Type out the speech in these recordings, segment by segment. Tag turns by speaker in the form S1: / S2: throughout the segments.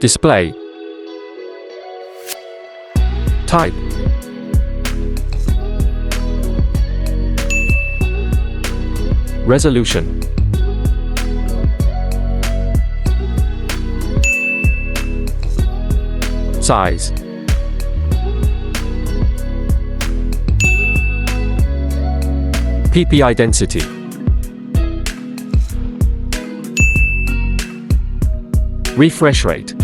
S1: Display. Type. Resolution. Size. PPI density. Refresh rate.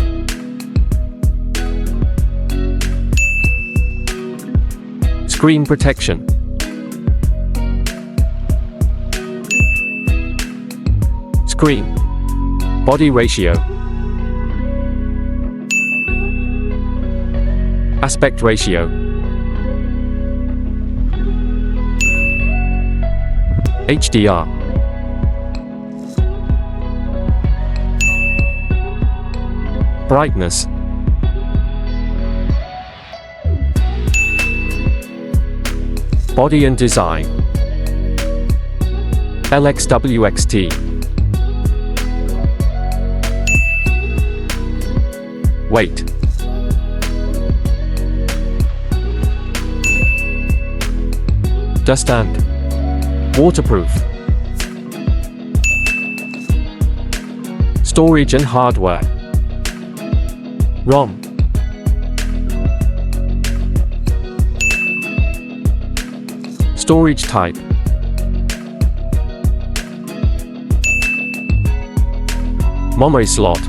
S1: Screen protection. Screen. Body ratio. Aspect ratio. HDR. Brightness. Body and design. LXWXT. Weight. Dust and waterproof. Storage and hardware. ROM. Storage type. Memory slot.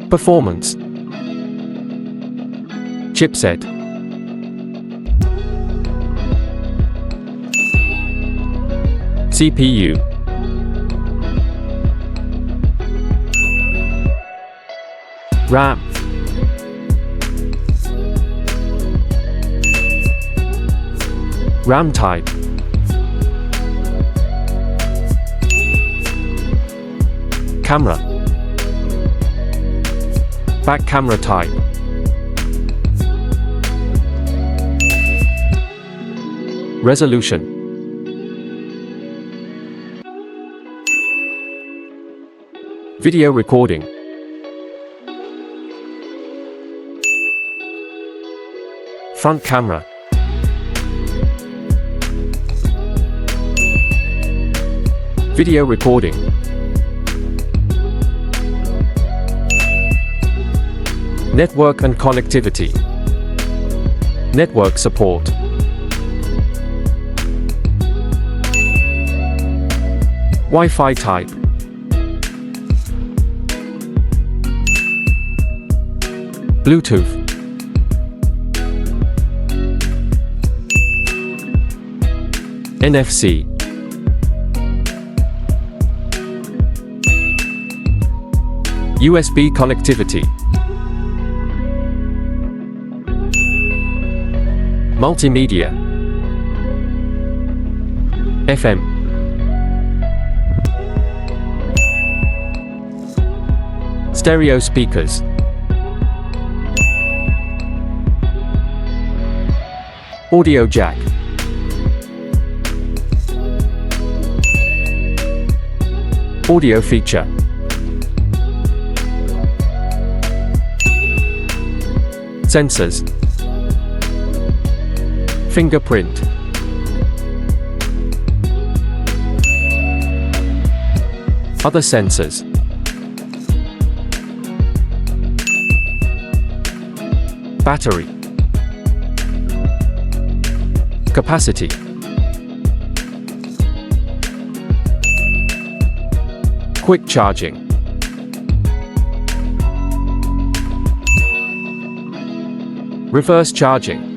S1: Performance. Chipset. CPU. RAM. RAM type. Camera. Back camera type. Resolution. Video recording. Front camera. Video recording. Network and connectivity. Network support. Wi-Fi type. Bluetooth. NFC. USB connectivity. Multimedia. FM. Stereo speakers. Audio jack. Audio feature. Sensors. Fingerprint. Other sensors. Battery. Capacity. Quick charging. Reverse charging.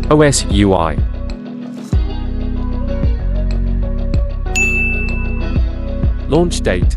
S1: OS UI. Launch date.